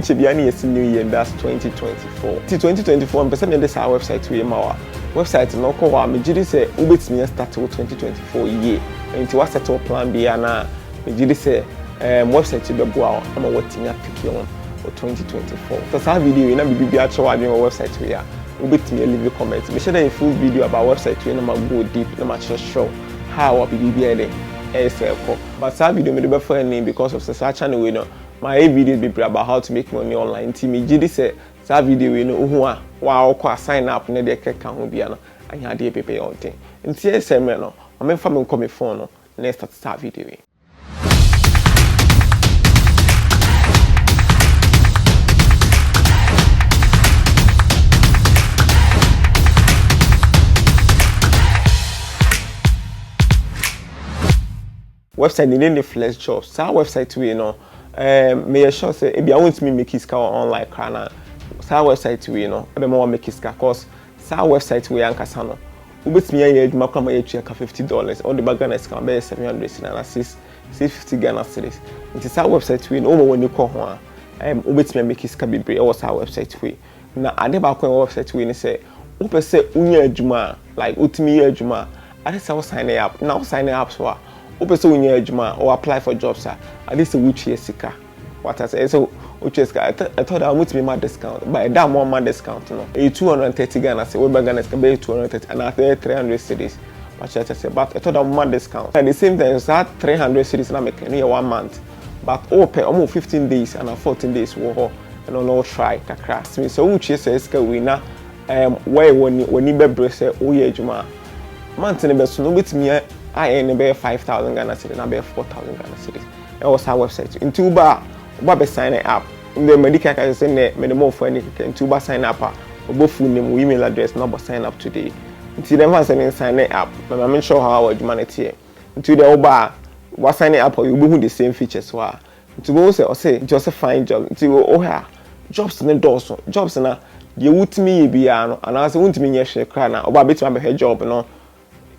Chibiani is new year, that's 2024. 2024, I'm presenting this our website to our website. No call me. Jidi say ubet me start to 2024 year. And to set up plan B and me Jidi say website to be go. I'm waiting at pick on for 2024. So that video you know be actually on your website to here. Ubet me leave a comment. Make sure that a full video about website to you go deep. No matter show how I be there. But that video me do for any because of such channel we know. My videos be about how to make money online. Team Jidi say that video we know who are wow sign up na dey keka ho bia no anya dey pepe on thing. Nti esem no, I'm from come phone no, next start video. Website need the flex jobs. So website we know may sure say if you want me make it online kana. So website we know be more make it cause so website we anka sano. Ubetimi ya eduma kwa ma yetua ka $50 on the bagana is can be $700 na 650 Ghana cedis. Nti so website we no mo woni ko ho a ubetimi make it ka bebre e was our website we. Na ade ba kwa website we ni say upese unya adwuma like utimi ya adwuma ade say sign up. Now sign up so upese unya adwuma or apply for jobs at least which year sika what I say so which is I thought I would be my discount but that more my discount no 230 Ghana say we Ghana can be 230 and after 300 cedis but I say but I thought I my discount at the same time that 300 cedis na make near 1 month but pay almost 15 days and 14 days wo and no try kakra so which is sika we na where when you be brese o ye adwuma month ne be so no betimi I earn about 5,000 Ghana cedis and about 4,000 Ghana cedis. That was our website. In Tuba, we sign up. The medical can say minimum for any. In Tuba sign up. Both full name, email address, number sign up today. Until them was sign up. But I'm not sure how our humanity. Until the Oba was signing up, you will the same features. To go say just a fine job. Until oh yeah, jobs in the doors. Jobs na you would me be and I want me share crana. Oba bit my head job no.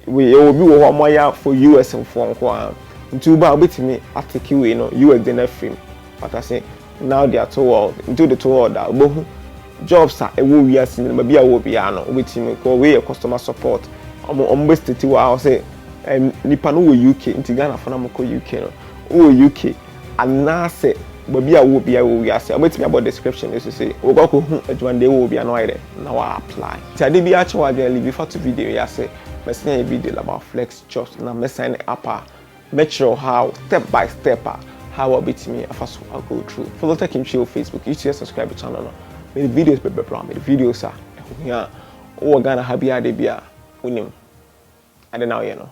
We will be one for US and for into about bit me after QA no US then film. But I say now they are told into the told that both jobs are a will be as in maybe I will be with me go away customer support. I'm wasted to I say Nipano UK into Ghana for Namoko UK no UK and now say maybe I will be say wait me about description is to say we go one day will be annoyed now I apply. So I did be actually before to video I say I see a video about flex jobs and I'm sign up make sure how step by step how I'll beat me first I'll go through. Follow Tech Him Show Facebook, YouTube, subscribe to the channel. Make the videos be brown, make the videos are yeah. Oh Ghana happy idea unim. I don't know you know.